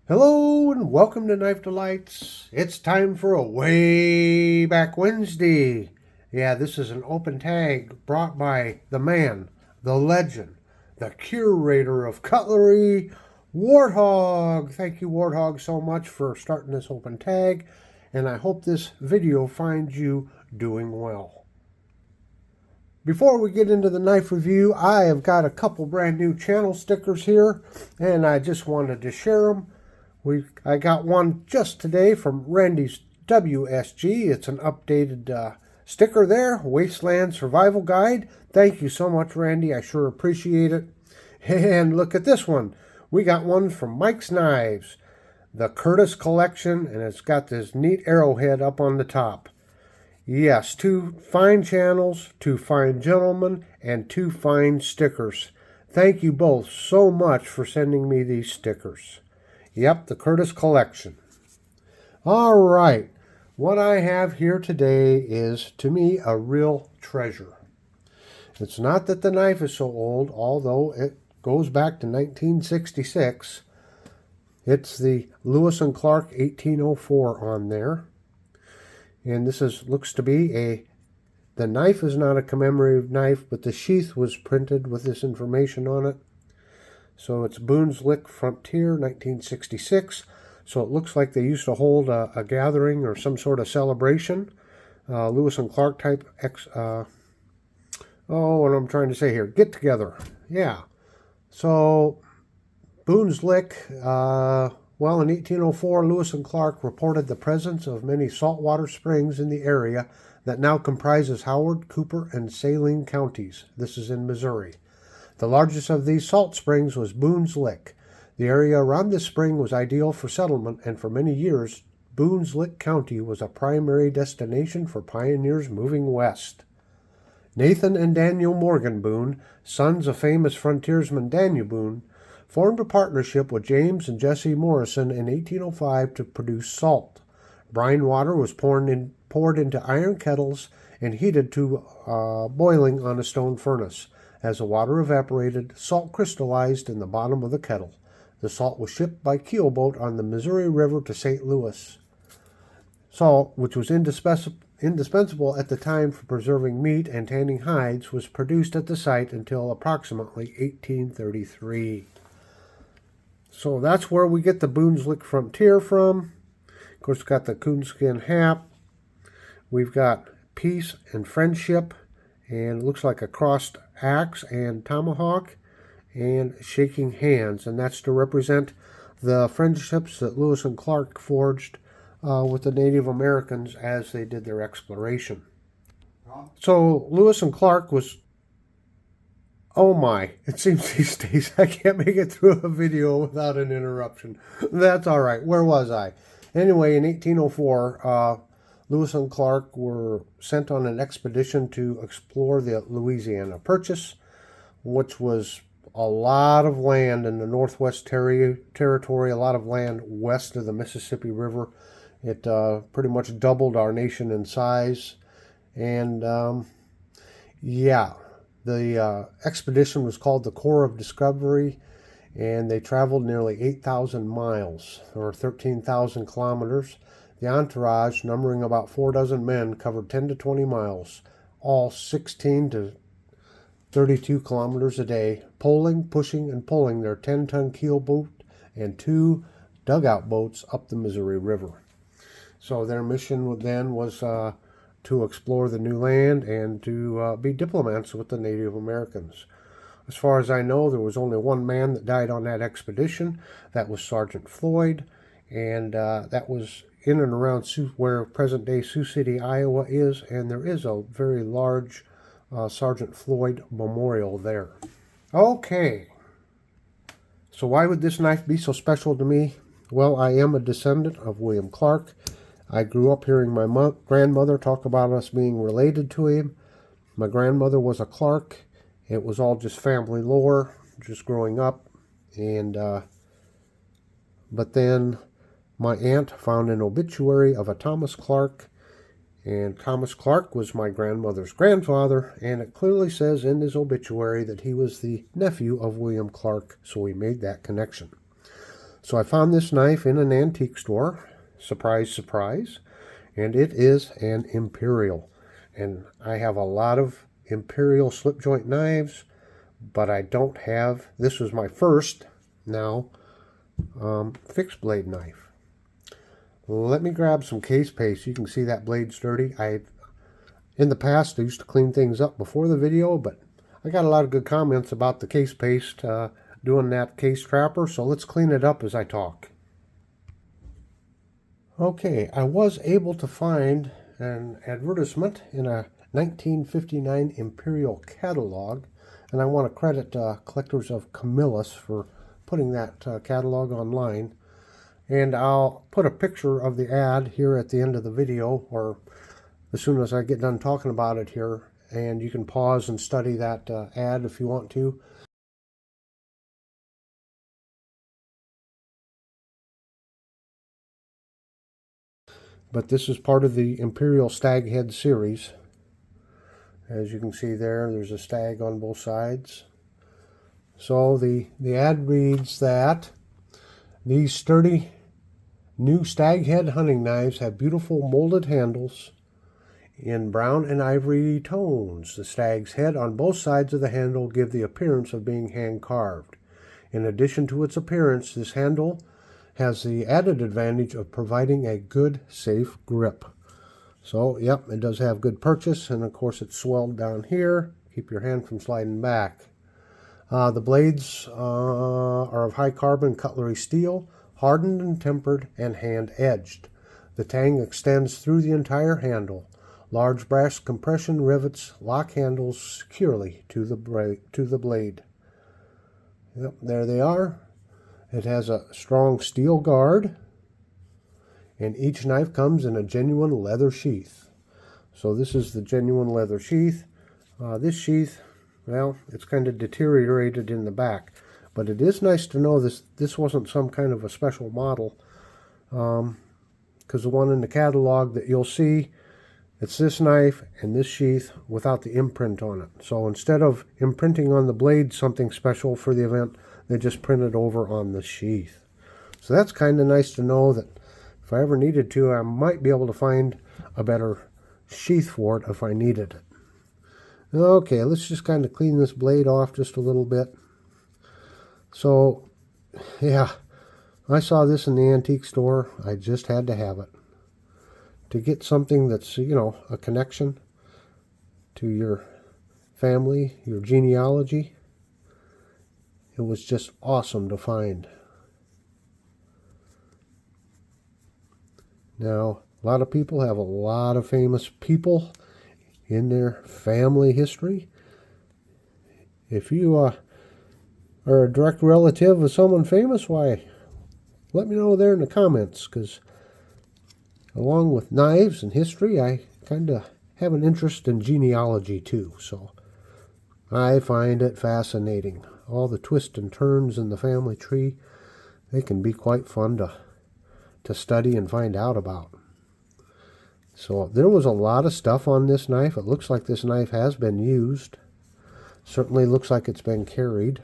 Hello and welcome to Knife Delights. It's time for a Way Back Wednesday. Yeah, this is an open tag brought by the man, the legend, the curator of cutlery, Warthog. Thank you, Warthog, so much for starting this open tag, and I hope this video finds you doing well. Before we get into the knife review, I have got a couple brand new channel stickers here, and I just wanted to share them. I got one just today from Randy's WSG. It's an updated sticker there, Wasteland Survival Guide. Thank you so much, Randy. I sure appreciate it. And look at this one. We got one from Mike's Knives, the Curtis Collection, and it's got this neat arrowhead up on the top. Yes, 2 fine channels, 2 fine gentlemen, and 2 fine stickers. Thank you both so much for sending me these stickers. Yep, the Curtis Collection. All right, what I have here today is, to me, a real treasure. It's not that the knife is so old, although it goes back to 1966. It's the Lewis & Clark 1804 on there. And this looks to be the knife is not a commemorative knife, but the sheath was printed with this information on it. So it's Boone's Lick Frontier, 1966. So it looks like they used to hold a gathering or some sort of celebration. Lewis and Clark type, what I'm trying to say here, get together. Yeah. So Boone's Lick, in 1804, Lewis and Clark reported the presence of many saltwater springs in the area that now comprises Howard, Cooper, and Saline counties. This is in Missouri. The largest of these salt springs was Boone's Lick. The area around this spring was ideal for settlement, and for many years, Boone's Lick County was a primary destination for pioneers moving west. Nathan and Daniel Morgan Boone, sons of famous frontiersman Daniel Boone, formed a partnership with James and Jesse Morrison in 1805 to produce salt. Brine water was poured into iron kettles and heated to boiling on a stone furnace. As the water evaporated, salt crystallized in the bottom of the kettle. The salt was shipped by keelboat on the Missouri River to St. Louis. Salt, which was indispensable at the time for preserving meat and tanning hides, was produced at the site until approximately 1833. So that's where we get the Boone's Lick Frontier from. Of course, we've got the coonskin hat. We've got peace and friendship, and it looks like a crossed axe and tomahawk, and shaking hands, and that's to represent the friendships that Lewis and Clark forged with the Native Americans as they did their exploration. So Lewis and Clark was, oh my, it seems these days I can't make it through a video without an interruption. That's all right. Where was I? Anyway, in 1804, Lewis and Clark were sent on an expedition to explore the Louisiana Purchase, which was a lot of land in the Northwest Territory, a lot of land west of the Mississippi River. It pretty much doubled our nation in size. And the expedition was called the Corps of Discovery, and they traveled nearly 8,000 miles, or 13,000 kilometers. The entourage, numbering about 4 dozen men, covered 10 to 20 miles, all 16 to 32 kilometers a day, poling, pushing, and pulling their 10-ton keelboat and 2 dugout boats up the Missouri River. So their mission then was to explore the new land and to be diplomats with the Native Americans. As far as I know, there was only one man that died on that expedition. That was Sergeant Floyd, and that was in and around where present-day Sioux City, Iowa is, and there is a very large Sergeant Floyd memorial there. Okay, so why would this knife be so special to me? Well, I am a descendant of William Clark. I grew up hearing my grandmother talk about us being related to him. My grandmother was a Clark. It was all just family lore, just growing up. And but then my aunt found an obituary of a Thomas Clark, and Thomas Clark was my grandmother's grandfather, and it clearly says in his obituary that he was the nephew of William Clark, so we made that connection. So I found this knife in an antique store. Surprise, surprise. And it is an Imperial. And I have a lot of Imperial slip joint knives, but I don't have, this was my first now fixed blade knife. Let me grab some case paste. You can see that blade's dirty. In the past, I used to clean things up before the video, but I got a lot of good comments about the case paste doing that case trapper, so let's clean it up as I talk. Okay, I was able to find an advertisement in a 1959 Imperial catalog, and I want to credit Collectors of Camillus for putting that catalog online. And I'll put a picture of the ad here at the end of the video, or as soon as I get done talking about it here, and you can pause and study that ad if you want to. But this is part of the Imperial Stag Head series. As you can see there's a stag on both sides. So the ad reads that these sturdy new stag head hunting knives have beautiful molded handles in brown and ivory tones. The stag's head on both sides of the handle give the appearance of being hand carved. In addition to its appearance, this handle has the added advantage of providing a good, safe grip. So, yep, it does have good purchase, and of course it's swelled down here. Keep your hand from sliding back. The blades are of high carbon cutlery steel, hardened and tempered, and hand-edged. The tang extends through the entire handle. Large brass compression rivets lock handles securely to the blade. Yep, there they are. It has a strong steel guard, and each knife comes in a genuine leather sheath. So this is the genuine leather sheath. This sheath, well, it's kind of deteriorated in the back, but it is nice to know this wasn't some kind of a special model, because the one in the catalog that you'll see, it's this knife and this sheath without the imprint on it. So instead of imprinting on the blade something special for the event, they just printed over on the sheath. So that's kind of nice to know that if I ever needed to, I might be able to find a better sheath for it if I needed it. Okay, let's just kind of clean this blade off just a little bit. So, yeah, I saw this in the antique store. I just had to have it. To get something that's, you know, a connection to your family, your genealogy, it was just awesome to find. Now, a lot of people have a lot of famous people in their family history. If you are a direct relative of someone famous, why, let me know there in the comments, because along with knives and history, I kind of have an interest in genealogy too, so I find it fascinating. All the twists and turns in the family tree, they can be quite fun to study and find out about. So there was a lot of stuff on this knife. It looks like this knife has been used. Certainly looks like it's been carried.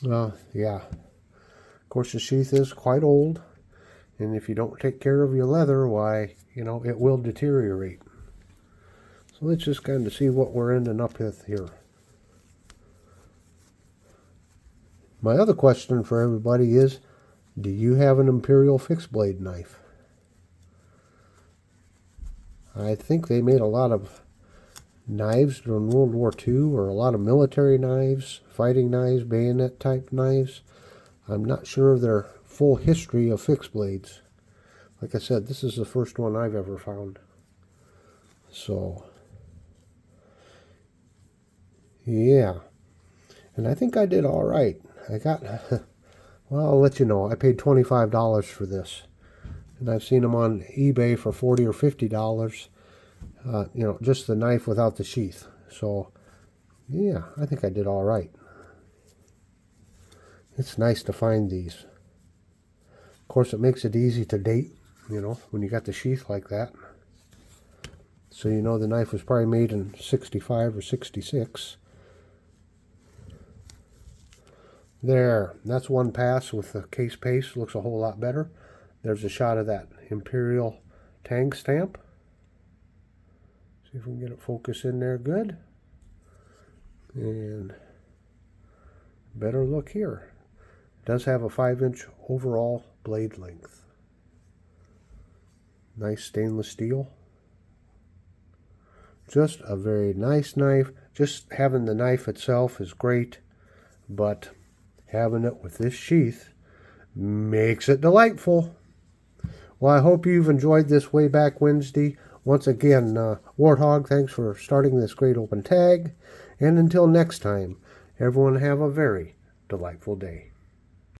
Yeah. Of course, the sheath is quite old. And if you don't take care of your leather, why, you know, it will deteriorate. So let's just kind of see what we're ending up with here. My other question for everybody is, do you have an Imperial fixed blade knife? I think they made a lot of knives during World War II, or a lot of military knives, fighting knives, bayonet type knives. I'm not sure of their full history of fixed blades. Like I said, this is the first one I've ever found. So, yeah. And I think I did all right. I got, well, I'll let you know. I paid $25 for this. And I've seen them on eBay for $40 or $50. You know, just the knife without the sheath. So, yeah, I think I did all right. It's nice to find these. Of course, it makes it easy to date, you know, when you got the sheath like that. So you know the knife was probably made in 65 or 66. There, that's one pass with the case paste. Looks a whole lot better. There's a shot of that Imperial tang stamp. See if we can get it focused in there good. And better look here. It does have a 5-inch overall blade length. Nice stainless steel. Just a very nice knife. Just having the knife itself is great, but having it with this sheath makes it delightful. Well, I hope you've enjoyed this Way Back Wednesday. Once again, Warthog, thanks for starting this great open tag. And until next time, everyone have a very delightful day.